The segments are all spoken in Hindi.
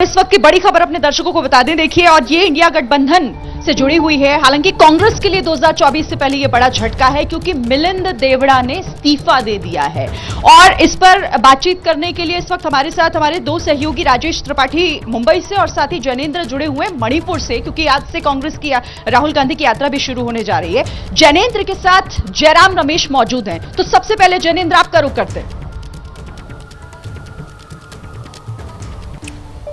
इस वक्त की बड़ी खबर अपने दर्शकों को बता दें, देखिए, और ये इंडिया गठबंधन से जुड़ी हुई है। हालांकि कांग्रेस के लिए 2024 से पहले ये बड़ा झटका है क्योंकि मिलिंद देवड़ा ने इस्तीफा दे दिया है। और इस पर बातचीत करने के लिए इस वक्त हमारे साथ हमारे दो सहयोगी राजेश त्रिपाठी मुंबई से और साथ ही जैनेन्द्र जुड़े हुए हैं मणिपुर से, क्योंकि आज से कांग्रेस की राहुल गांधी की यात्रा भी शुरू होने जा रही है। जैनेन्द्र के साथ जयराम रमेश मौजूद हैं। तो सबसे पहले जैनेन्द्र, आपका रुख करते हैं।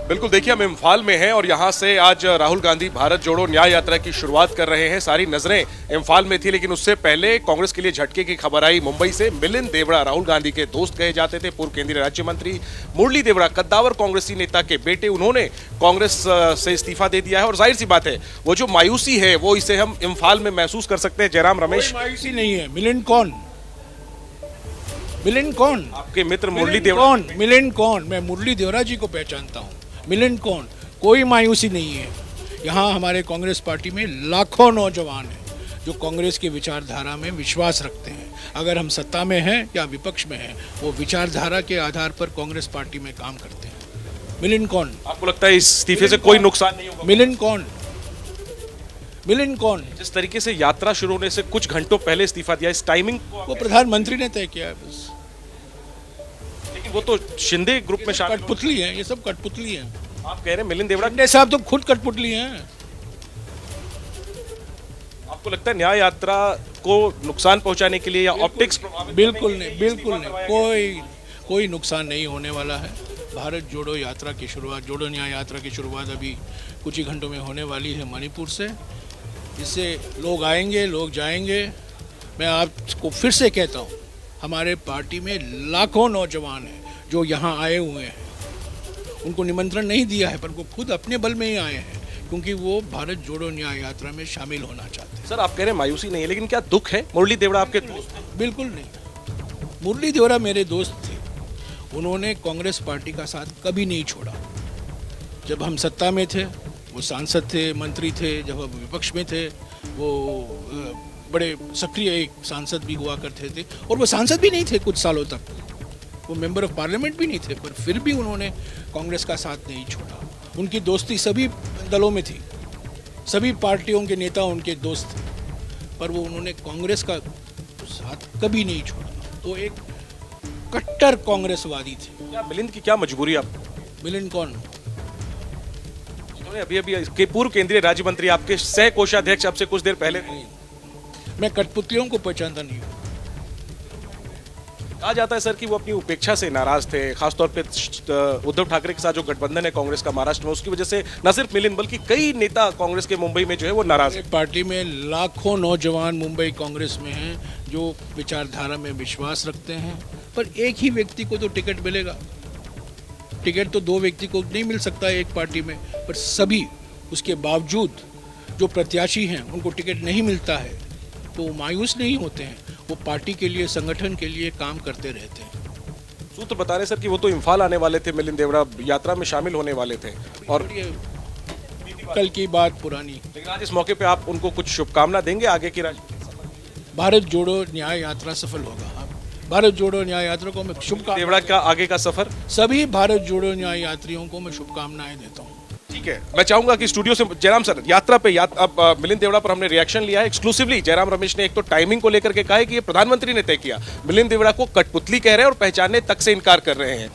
बिल्कुल, देखिए हम इम्फाल में हैं और यहाँ से आज राहुल गांधी भारत जोड़ो न्याय यात्रा की शुरुआत कर रहे हैं। सारी नजरें इम्फाल में थी, लेकिन उससे पहले कांग्रेस के लिए झटके की खबर आई मुंबई से। मिलिंद देवड़ा राहुल गांधी के दोस्त कहे जाते थे, पूर्व केंद्रीय राज्य मंत्री मुरली देवड़ा कद्दावर कांग्रेसी नेता के बेटे, उन्होंने कांग्रेस से इस्तीफा दे दिया है। और जाहिर सी बात है, वो जो मायूसी है वो इसे हम इम्फाल में महसूस कर सकते हैं। जयराम रमेश, मायूसी नहीं है। मिलिंद कौन? मिलिंद कौन? आपके मित्र मुरली देवड़ा। कौन? मिलिंद कौन? मैं मुरली देवड़ा जी को पहचानता हूँ। मिलिंद कौन? कोई मायूसी नहीं है। यहाँ हमारे कांग्रेस पार्टी में लाखों नौजवान हैं जो कांग्रेस की विचारधारा में विश्वास रखते हैं। अगर हम सत्ता में हैं या विपक्ष में हैं, वो विचारधारा के आधार पर कांग्रेस पार्टी में काम करते हैं। मिलिंद कौन? आपको लगता है इस इस्तीफे से कोई नुकसान नहीं होगा? मिलिंद कौन? मिलिंद कौन? जिस तरीके से यात्रा शुरू होने से कुछ घंटों पहले इस्तीफा दिया, इस टाइमिंग वो प्रधानमंत्री ने तय किया है बस। लेकिन वो तो शिंदे ग्रुप में शामिल। कठपुतली है, ये सब कठपुतली है। आप कह रहे हैं मिलिंद देवड़ा, शिंदे साहब तो खुद कठपुतली हैं। आपको लगता है न्याय यात्रा को नुकसान पहुंचाने के लिए या ऑप्टिक्स? बिल्कुल नहीं, बिल्कुल नहीं, कोई नुकसान नहीं होने वाला है। भारत जोड़ो यात्रा की शुरुआत, जोड़ो न्याय यात्रा की शुरुआत अभी कुछ ही घंटों में होने वाली है मणिपुर से। इससे लोग आएंगे, लोग जाएंगे। मैं आपको फिर से कहता हूँ, हमारे पार्टी में लाखों नौजवान हैं जो यहाँ आए हुए हैं। उनको निमंत्रण नहीं दिया है, पर वो खुद अपने बल में ही आए हैं क्योंकि वो भारत जोड़ो न्याय यात्रा में शामिल होना चाहते हैं। सर, आप कह रहे हैं मायूसी नहीं है, लेकिन क्या दुख है? मुरली देवड़ा आपके दोस्त? बिल्कुल नहीं। मुरली देवड़ा मेरे दोस्त थे। उन्होंने कांग्रेस पार्टी का साथ कभी नहीं छोड़ा। जब हम सत्ता में थे वो सांसद थे, मंत्री थे। जब हम विपक्ष में थे वो बड़े सक्रिय एक सांसद भी हुआ करते थे, और वो सांसद भी नहीं थे कुछ सालों तक, वो मेंबर ऑफ पार्लियामेंट भी नहीं थे, पर फिर भी उन्होंने कांग्रेस का साथ नहीं छोड़ा। उनकी दोस्ती सभी दलों में थी, सभी पार्टियों के नेता उनके दोस्त थे, पर वो उन्होंने कांग्रेस का साथ कभी नहीं छोड़ा। वो एक कट्टर कांग्रेसवादी थे। क्या मिलिंद की क्या मजबूरी? आप मिलिंद कौन? अभी पूर्व केंद्रीय राज्य मंत्री, आपके सह कोषाध्यक्ष आपसे कुछ देर पहले। मैं कठपुतलियों को पहचानता नहीं हूँ। कहा जाता है सर कि वो अपनी उपेक्षा से नाराज थे, खासतौर पे उद्धव ठाकरे के साथ जो गठबंधन है कांग्रेस का महाराष्ट्र में, उसकी वजह से न सिर्फ मिलिंद बल्कि कई नेता कांग्रेस के मुंबई में जो है वो नाराज है। पार्टी में लाखों नौजवान मुंबई कांग्रेस में हैं जो विचारधारा में विश्वास रखते हैं, पर एक ही व्यक्ति को तो टिकट मिलेगा। टिकट तो दो व्यक्ति को नहीं मिल सकता एक पार्टी में, पर सभी उसके बावजूद जो प्रत्याशी हैं उनको टिकट नहीं मिलता है तो वो मायूस नहीं होते हैं। वो पार्टी के लिए, संगठन के लिए काम करते रहते हैं। सूत्र बता रहे सर कि वो तो इम्फाल आने वाले थे, मिलिंद देवड़ा यात्रा में शामिल होने वाले थे, और कल की बात पुरानी। लेकिन आज इस मौके पे आप उनको कुछ शुभकामना देंगे आगे की भारत जोड़ो न्याय यात्रा सफल होगा। भारत जोड़ो न्याय यात्रा को मैं शुभकामनाएं, देवड़ा का आगे का सफर, सभी भारत जोड़ो न्याय यात्रियों को मैं शुभकामनाएं देता हूँ। ठीक है, मैं चाहूंगा कि स्टूडियो से जयराम सर, यात्रा पे अब मिलिंद देवड़ा पर हमने रिएक्शन लिया है एक्सक्लूसिवली। जयराम रमेश ने एक तो टाइमिंग को लेकर के कहा है कि ये प्रधानमंत्री ने तय किया, मिलिंद देवड़ा को कठपुतली कह रहे हैं और पहचानने तक से इनकार कर रहे हैं।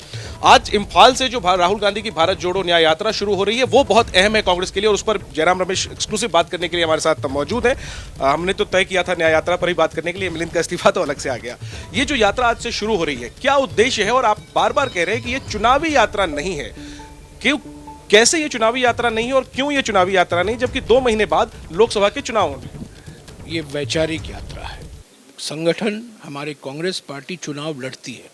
आज इम्फाल से जो राहुल गांधी की भारत जोड़ो न्याय यात्रा शुरू हो रही है वो बहुत अहम है कांग्रेस के लिए, और उस पर जयराम रमेश एक्सक्लूसिव बात करने के लिए हमारे साथ मौजूद है। हमने तो तय किया था न्याय यात्रा पर ही बात करने के लिए, मिलिंद का इस्तीफा तो अलग से आ गया। ये जो यात्रा आज से शुरू हो रही है, क्या उद्देश्य है? और आप बार बार कह रहे हैं कि ये चुनावी यात्रा नहीं है, क्यों, कैसे ये चुनावी यात्रा नहीं है और क्यों ये चुनावी यात्रा नहीं, जबकि 2 महीने बाद लोकसभा के चुनाव होंगे? ये वैचारिक यात्रा है। संगठन, हमारी कांग्रेस पार्टी चुनाव लड़ती है,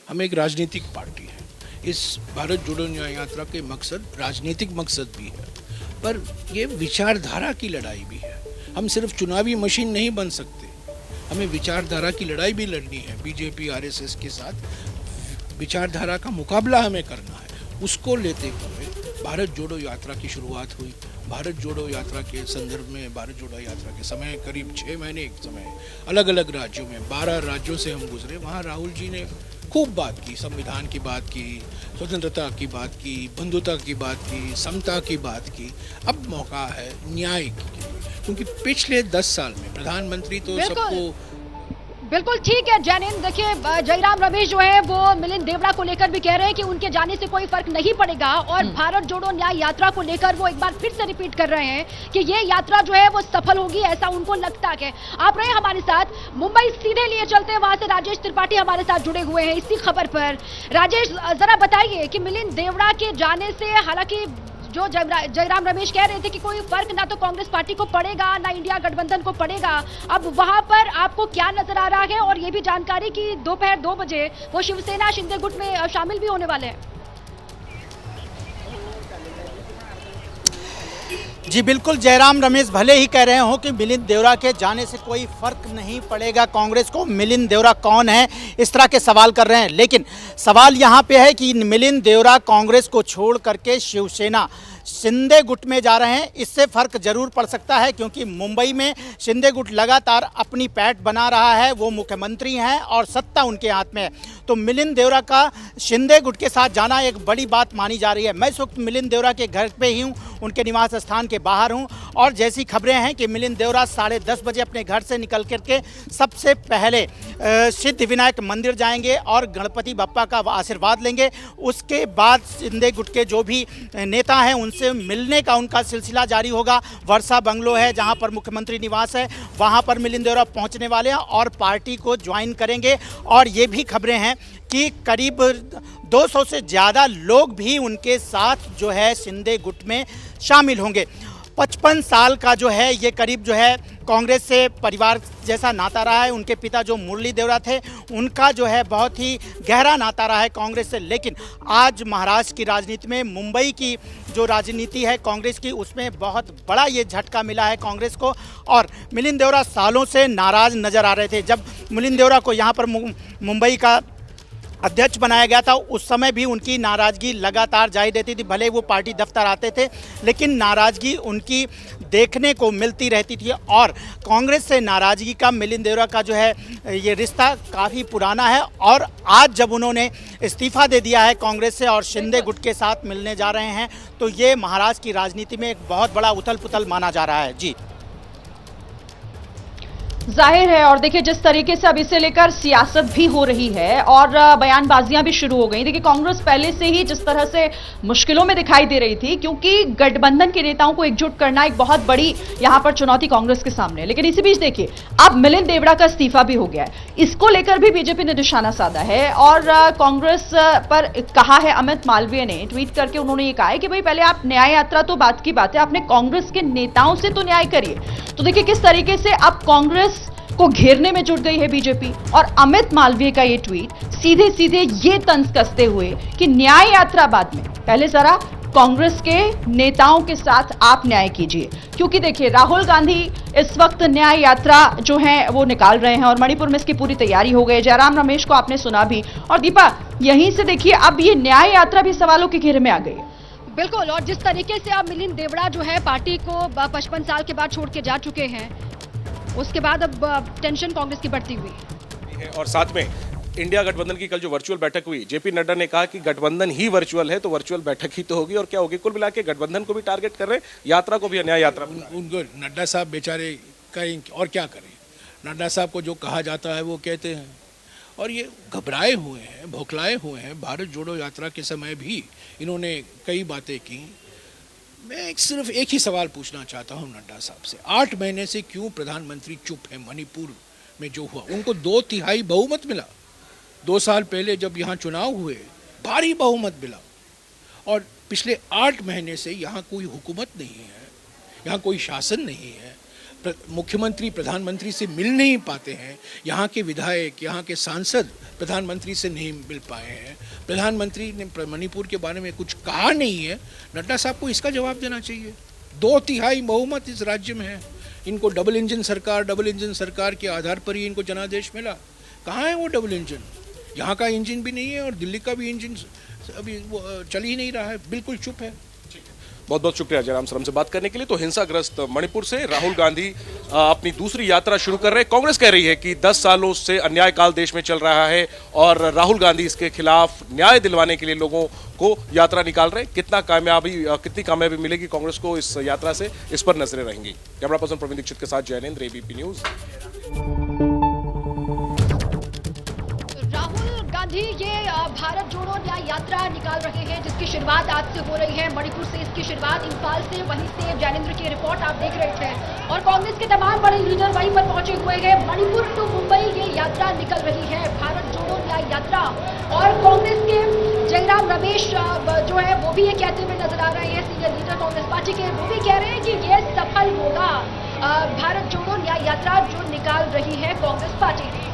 हम एक राजनीतिक पार्टी है। इस भारत जोड़ो न्याय यात्रा के मकसद राजनीतिक मकसद भी है, पर ये विचारधारा की लड़ाई भी है। हम सिर्फ चुनावी मशीन नहीं बन सकते, हमें विचारधारा की लड़ाई भी लड़नी है। बीजेपी आरएसएस के साथ विचारधारा का मुकाबला हमें करना है। उसको लेते हुए भारत जोड़ो यात्रा की शुरुआत हुई। भारत जोड़ो यात्रा के संदर्भ में, भारत जोड़ो यात्रा के समय करीब 6 महीने एक समय अलग अलग राज्यों में 12 राज्यों से हम गुजरे। वहाँ राहुल जी ने खूब बात की, संविधान की बात की, स्वतंत्रता की बात की, बंधुता की बात की, समता की बात की। अब मौका है न्याय की, क्योंकि पिछले 10 साल में प्रधानमंत्री तो सबको बिल्कुल ठीक है जैनिन। देखिए जयराम रमेश जो है वो मिलिंद देवड़ा को लेकर भी कह रहे हैं कि उनके जाने से कोई फर्क नहीं पड़ेगा, और भारत जोड़ो न्याय यात्रा को लेकर वो एक बार फिर से रिपीट कर रहे हैं कि ये यात्रा जो है वो सफल होगी, ऐसा उनको लगता है। आप रहे हमारे साथ, मुंबई सीधे लिए चलते हैं, वहां से राजेश त्रिपाठी हमारे साथ जुड़े हुए हैं इसी खबर पर। राजेश जरा बताइए कि मिलिंद देवड़ा के जाने से, हालांकि जो जयराम रमेश कह रहे थे कि कोई फर्क ना तो कांग्रेस पार्टी को पड़ेगा ना इंडिया गठबंधन को पड़ेगा, अब वहां पर आपको क्या नजर आ रहा है? और ये भी जानकारी कि दोपहर 2 बजे वो शिवसेना शिंदे गुट में शामिल भी होने वाले हैं। जी बिल्कुल, जयराम रमेश भले ही कह रहे हो कि मिलिंद देवड़ा के जाने से कोई फर्क नहीं पड़ेगा कांग्रेस को, मिलिंद देवड़ा कौन है इस तरह के सवाल कर रहे हैं, लेकिन सवाल यहाँ पे है कि मिलिंद देवड़ा कांग्रेस को छोड़ करके शिवसेना शिंदे गुट में जा रहे हैं। इससे फर्क जरूर पड़ सकता है, क्योंकि मुंबई में शिंदे गुट लगातार अपनी पैठ बना रहा है, वो मुख्यमंत्री हैं और सत्ता उनके हाथ में है। तो मिलिंद देवड़ा का शिंदे गुट के साथ जाना एक बड़ी बात मानी जा रही है। मैं इस वक्त मिलिंद देवड़ा के घर पे ही हूँ, उनके निवास स्थान के बाहर हूँ, और जैसी खबरें हैं कि मिलिंद देवड़ा 10:30 बजे अपने घर से निकल करके सबसे पहले सिद्धिविनायक मंदिर जाएंगे और गणपति बप्पा का आशीर्वाद लेंगे। उसके बाद शिंदे गुट के जो भी नेता हैं उनसे मिलने का उनका सिलसिला जारी होगा। वर्षा बंगलो है जहां पर मुख्यमंत्री निवास है, वहां पर मिलिंद देवड़ा पहुंचने वाले हैं और पार्टी को ज्वाइन करेंगे। और ये भी खबरें हैं कि करीब 200 से ज़्यादा लोग भी उनके साथ जो है शिंदे गुट में शामिल होंगे। 55 साल का जो है ये करीब जो है कांग्रेस से परिवार जैसा नाता रहा है। उनके पिता जो मुरली देवड़ा थे उनका जो है बहुत ही गहरा नाता रहा है कांग्रेस से, लेकिन आज महाराष्ट्र की राजनीति में, मुंबई की जो राजनीति है कांग्रेस की, उसमें बहुत बड़ा ये झटका मिला है कांग्रेस को। और मिलिंद देवड़ा सालों से नाराज़ नज़र आ रहे थे। जब मिलिंद देवड़ा को यहाँ पर मुंबई का अध्यक्ष बनाया गया था उस समय भी उनकी नाराज़गी लगातार जारी रहती थी, भले वो पार्टी दफ्तर आते थे लेकिन नाराज़गी उनकी देखने को मिलती रहती थी। और कांग्रेस से नाराज़गी का मिलिंद देवड़ा का जो है ये रिश्ता काफ़ी पुराना है, और आज जब उन्होंने इस्तीफ़ा दे दिया है कांग्रेस से और शिंदे गुट के साथ मिलने जा रहे हैं, तो ये महाराष्ट्र की राजनीति में एक बहुत बड़ा उथल पुथल माना जा रहा है। जी जाहिर है, और देखिए जिस तरीके से अब इसे लेकर सियासत भी हो रही है और बयानबाजियां भी शुरू हो गई। देखिए कांग्रेस पहले से ही जिस तरह से मुश्किलों में दिखाई दे रही थी, क्योंकि गठबंधन के नेताओं को एकजुट करना एक बहुत बड़ी यहां पर चुनौती कांग्रेस के सामने है। लेकिन इसी बीच देखिए अब मिलिंद देवड़ा का इस्तीफा भी हो गया है, इसको लेकर भी बीजेपी ने निशाना साधा है और कांग्रेस पर कहा है, अमित मालवीय ने ट्वीट करके उन्होंने ये कहा है कि भाई पहले आप न्याय यात्रा तो बात की बात है, आपने कांग्रेस के नेताओं से तो न्याय करिए। तो देखिए किस तरीके से अब कांग्रेस को घेरने में जुट गई है बीजेपी, और अमित मालवीय का ये ट्वीट सीधे सीधे ये तंज कसते हुए कि न्याय यात्रा बाद में, पहले जरा कांग्रेस के नेताओं के साथ आप न्याय कीजिए। क्योंकि देखिए राहुल गांधी इस वक्त न्याय यात्रा जो है वो निकाल रहे हैं और मणिपुर में इसकी पूरी तैयारी हो गई। जयराम रमेश को आपने सुना भी, और दीपा यहीं से देखिए अब ये न्याय यात्रा भी सवालों के घेरे में आ गई है। बिल्कुल, और जिस तरीके से अब मिलिंद देवड़ा जो है पार्टी को 55 साल के बाद छोड़ के जा चुके हैं, उसके बाद अब टेंशन कांग्रेस की बढ़ती हुई है। और साथ में इंडिया गठबंधन की कल जो वर्चुअल बैठक हुई, जेपी नड्डा ने कहा कि गठबंधन ही वर्चुअल है तो वर्चुअल बैठक ही तो होगी, और क्या होगी। कुल मिला के गठबंधन को भी टारगेट कर रहे हैं, यात्रा को भी न्याय यात्रा। उनको नड्डा साहब बेचारे करें और क्या करें, नड्डा साहब को जो कहा जाता है वो कहते हैं, और ये घबराए हुए हैं, भौखलाए हुए हैं। भारत जोड़ो यात्रा के समय भी इन्होंने कई बातें की। मैं सिर्फ एक ही सवाल पूछना चाहता हूं नड्डा साहब से, 8 महीने से क्यों प्रधानमंत्री चुप है? मणिपुर में जो हुआ, उनको 2/3 बहुमत मिला। 2 साल पहले जब यहाँ चुनाव हुए भारी बहुमत मिला, और पिछले 8 महीने से यहाँ कोई हुकूमत नहीं है, यहाँ कोई शासन नहीं है, मुख्यमंत्री प्रधानमंत्री से मिल नहीं पाते हैं, यहाँ के विधायक, यहाँ के सांसद प्रधानमंत्री से नहीं मिल पाए हैं, प्रधानमंत्री ने मणिपुर के बारे में कुछ कहा नहीं है। नड्डा साहब को इसका जवाब देना चाहिए। 2/3 बहुमत इस राज्य में है, इनको डबल इंजन सरकार के आधार पर ही इनको जनादेश मिला। कहाँ है वो डबल इंजन? यहाँ का इंजन भी नहीं है और दिल्ली का भी इंजन अभी वो चल ही नहीं रहा है, बिल्कुल चुप है। बहुत बहुत शुक्रिया जयराम सर हमसे बात करने के लिए। तो हिंसाग्रस्त मणिपुर से राहुल गांधी अपनी दूसरी यात्रा शुरू कर रहे हैं। कांग्रेस कह रही है कि 10 सालों से अन्याय काल देश में चल रहा है और राहुल गांधी इसके खिलाफ न्याय दिलवाने के लिए लोगों को यात्रा निकाल रहे हैं। कितनी कामयाबी मिलेगी कांग्रेस को इस यात्रा से, इस पर नजरें रहेंगी। कैमरा पर्सन प्रवीण दीक्षित के साथ जयनेंद्र, एबीपी न्यूज। राहुल गांधी ये भारत जोड़ो न्याय यात्रा निकाल रहे हैं, जिसकी शुरुआत आज से हो रही है। मणिपुर से इसकी शुरुआत, इंफाल से, वहीं से जैनेंद्र की रिपोर्ट आप देख रहे थे। और कांग्रेस के तमाम बड़े लीडर वहीं पर पहुंचे हुए हैं। मणिपुर टू मुंबई ये यात्रा निकल रही है, भारत जोड़ो न्याय यात्रा। और कांग्रेस के जयराम रमेश जो है वो भी ये कहते हुए नजर आ रहे हैं, सीनियर लीडर कांग्रेस पार्टी के, वो भी कह रहे हैं कि ये सफल होगा भारत जोड़ो न्याय यात्रा जो निकाल रही है कांग्रेस पार्टी।